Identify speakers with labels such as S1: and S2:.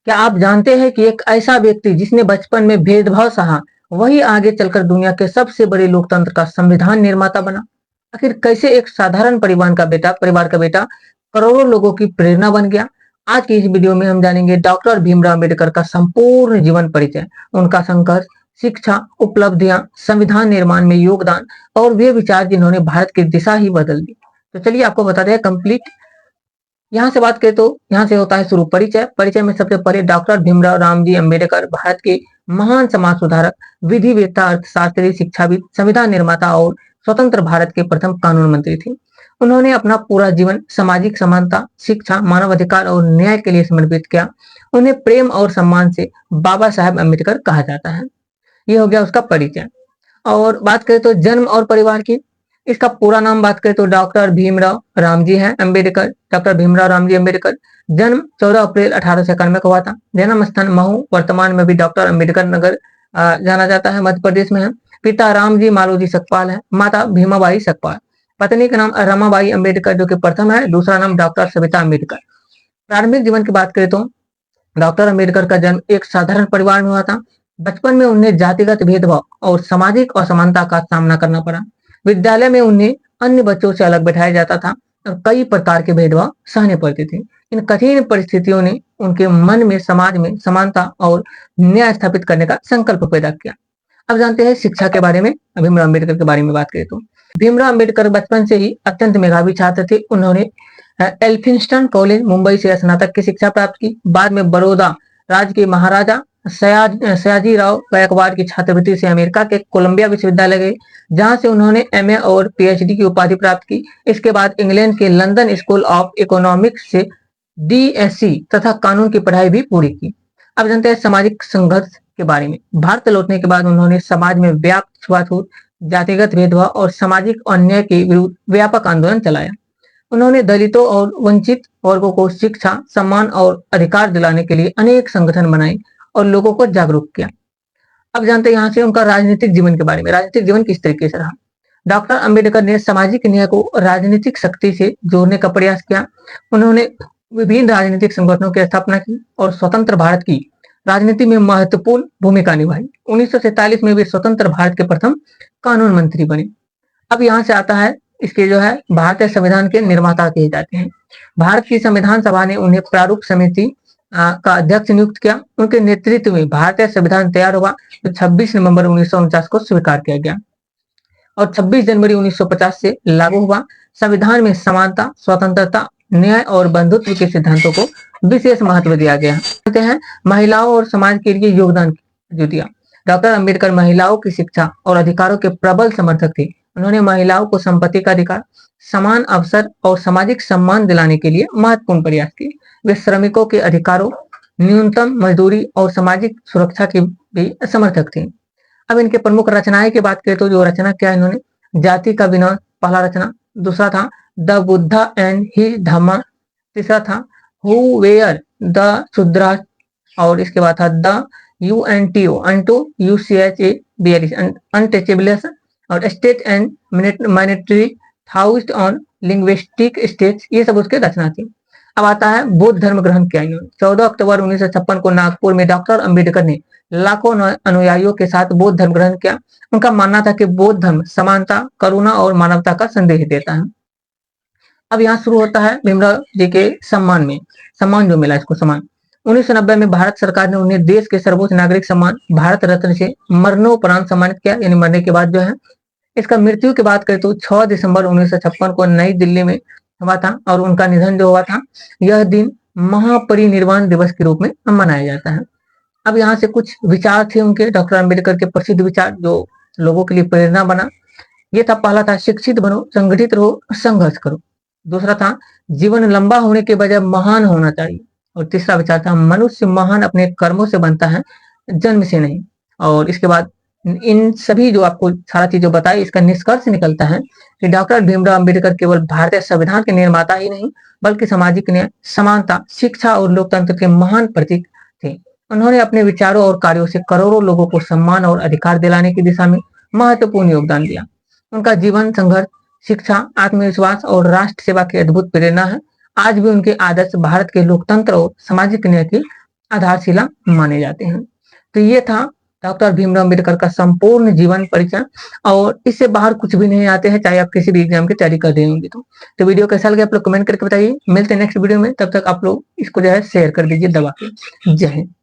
S1: क्या आप जानते हैं कि एक ऐसा व्यक्ति जिसने बचपन में भेदभाव सहा, वही आगे चलकर दुनिया के सबसे बड़े लोकतंत्र का संविधान निर्माता बना? आखिर कैसे एक साधारण परिवार का बेटा करोड़ों लोगों की प्रेरणा बन गया? आज की इस वीडियो में हम जानेंगे डॉक्टर भीमराव अम्बेडकर का संपूर्ण जीवन परिचय, उनका संघर्ष, शिक्षा, उपलब्धियां, संविधान निर्माण में योगदान और वे विचार जिन्होंने भारत की दिशा ही बदल दी। तो चलिए आपको बताते हैं कंप्लीट। यहाँ से बात करें तो यहाँ से होता है शुरू परिचय। परिचय में सबसे पहले डॉक्टर भीमराव रामजी अम्बेडकर भारत के महान समाज सुधारक, विधिवेत्ता, अर्थशास्त्री, शिक्षाविद, संविधान निर्माता और स्वतंत्र भारत के प्रथम कानून मंत्री थे। उन्होंने अपना पूरा जीवन सामाजिक समानता, शिक्षा, मानवाधिकार और न्याय के लिए समर्पित किया। उन्हें प्रेम और सम्मान से बाबा साहेब अम्बेडकर कहा जाता है। ये हो गया उसका परिचय। और बात करें तो जन्म और परिवार की, इसका पूरा नाम बात करें तो डॉक्टर भीमराव रामजी है अम्बेडकर। डॉक्टर भीमराव रामजी अम्बेडकर जन्म 14 अप्रैल 1891 को हुआ था। जन्म स्थान महू, वर्तमान में भी डॉक्टर अम्बेडकर नगर जाना जाता है, मध्य प्रदेश में है। पिता रामजी मालोजी सकपाल है, माता भीमाबाई सकपाल। पत्नी का नाम रमाबाई अम्बेडकर जो कि प्रथम है, दूसरा नाम डॉक्टर सविता अम्बेडकर। प्रारंभिक जीवन की बात करें तो डॉक्टर अम्बेडकर का जन्म एक साधारण परिवार में हुआ था। बचपन में उन्हें जातिगत भेदभाव और सामाजिक असमानता का सामना करना पड़ा। विद्यालय में उन्हें अन्य बच्चों से अलग बैठाया जाता था और कई प्रकार के भेदभाव सहने पड़ते थे। इन कठिन परिस्थितियों ने उनके मन में समाज में समानता और न्याय स्थापित करने का संकल्प पैदा किया। अब जानते हैं शिक्षा के बारे में। भीमराव अम्बेडकर के बारे में बात करें तो भीमराव अम्बेडकर बचपन से ही अत्यंत मेधावी छात्र थे। उन्होंने एल्फिंस्टन कॉलेज मुंबई से स्नातक की शिक्षा प्राप्त की। बाद में बड़ौदा राज्य के महाराजा सयाजीराव गायकवाड़ की छात्रवृत्ति से अमेरिका के कोलंबिया विश्वविद्यालय गए, जहां से उन्होंने एमए और पीएचडी की उपाधि प्राप्त की। इसके बाद इंग्लैंड के लंदन स्कूल ऑफ इकोनॉमिक्स से डीएससी तथा कानून की पढ़ाई भी पूरी की। अब जानते हैं सामाजिक संघर्ष के बारे में। भारत लौटने के बाद उन्होंने समाज में व्याप्त छुआछूत, जातिगत भेदभाव और सामाजिक अन्याय के विरुद्ध व्यापक आंदोलन चलाया। उन्होंने दलितों और वंचित वर्गों को शिक्षा, सम्मान और अधिकार दिलाने के लिए अनेक संगठन बनाए और लोगों को जागरूक किया। अब जानते हैं यहाँ से उनका राजनीतिक जीवन के बारे में। राजनीतिक जीवन किस तरीके से रहा? डॉक्टर अंबेडकर ने सामाजिक न्याय को राजनीतिक शक्ति से जोड़ने का प्रयास किया। उन्होंने विभिन्न राजनीतिक संगठनों की स्थापना की और स्वतंत्र भारत की राजनीति में महत्वपूर्ण भूमिका निभाई। 1947 में वे स्वतंत्र भारत के प्रथम कानून मंत्री बने। अब यहाँ से आता है इसके जो है भारतीय संविधान के निर्माता कहे जाते हैं। भारत की संविधान सभा ने उन्हें प्रारूप समिति का अध्यक्ष नियुक्त किया। उनके नेतृत्व में भारतीय संविधान तैयार हुआ जो 26 नवंबर 1949 को स्वीकार किया गया और 26 जनवरी 1950 से लागू हुआ। संविधान में समानता, स्वतंत्रता, न्याय और बंधुत्व के सिद्धांतों को विशेष महत्व दिया गया। कहते हैं महिलाओं और समाज के लिए योगदान जो दिया। डॉक्टर अंबेडकर महिलाओं की शिक्षा और अधिकारों के प्रबल समर्थक थे। उन्होंने महिलाओं को संपत्ति का अधिकार, समान अवसर और सामाजिक सम्मान दिलाने के लिए महत्वपूर्ण प्रयास किए। वे श्रमिकों के अधिकारों, न्यूनतम मजदूरी और सामाजिक सुरक्षा के भी समर्थक थे। अब इनके प्रमुख रचनाएं की बात करें तो जो रचना किया इन्होंने, जाति का विनाश पहला रचना, दूसरा था द बुद्धा एंड ही धम्मा, तीसरा था हु वेयर द शूद्रा और इसके बाद था द यूएनटीओ अनटू यूसीएचए अनटचेबल्स और state and minority housed on linguistic states, ये सब उसके रचना थी। अब आता है बौद्ध धर्म ग्रहण किया इन्होंने। 14 अक्टूबर 1956 को नागपुर में डॉक्टर अंबेडकर ने लाखों अनुयायियों के साथ बौद्ध धर्म ग्रहण किया। उनका मानना था कि बौद्ध धर्म समानता, करुणा और मानवता का संदेश देता है। अब यहाँ शुरू होता है भीमराव जी के सम्मान में, सम्मान जो मिला इसको सम्मान। 1990 में भारत सरकार ने उन्हें देश के सर्वोच्च नागरिक सम्मान भारत रत्न से मरणोपरांत सम्मानित किया, यानी मरने के बाद जो है। इसका मृत्यु की बात करें तो 6 दिसंबर 1956 को नई दिल्ली में हुआ था और उनका निधन जो हुआ था, यह दिन महापरिनिर्वाण दिवस के रूप में मनाया जाता है। अब यहाँ से कुछ विचार थे उनके, डॉक्टर अंबेडकर के प्रसिद्ध विचार जो लोगों के लिए प्रेरणा बना। ये था, पहला था शिक्षित बनो, संगठित रहो, संघर्ष करो। दूसरा था जीवन लंबा होने के बजाय महान होना चाहिए। और तीसरा विचार था मनुष्य महान अपने कर्मों से बनता है, जन्म से नहीं। और इसके बाद इन सभी जो आपको सारा चीज जो बताई, इसका निष्कर्ष निकलता है कि डॉक्टर भीमराव अम्बेडकर केवल भारतीय संविधान के निर्माता ही नहीं बल्कि सामाजिक न्याय, समानता, शिक्षा और लोकतंत्र के महान प्रतीक थे। उन्होंने अपने विचारों और कार्यों से करोड़ों लोगों को सम्मान और अधिकार दिलाने की दिशा में महत्वपूर्ण योगदान दिया। उनका जीवन संघर्ष, शिक्षा, आत्मविश्वास और राष्ट्र सेवा की अद्भुत प्रेरणा है। आज भी उनके आदर्श भारत के लोकतंत्र और सामाजिक न्याय की आधारशिला माने जाते हैं। तो ये था डॉक्टर भीमराव अम्बेडकर का संपूर्ण जीवन परिचय, और इससे बाहर कुछ भी नहीं आते हैं, चाहे आप किसी भी एग्जाम की तैयारी कर रहे होंगे तो वीडियो कैसा लगा आप लोग कमेंट करके बताइए। मिलते हैं नेक्स्ट वीडियो में, तब तक आप लोग इसको जो है शेयर कर दीजिए दबा के। जय हिंद।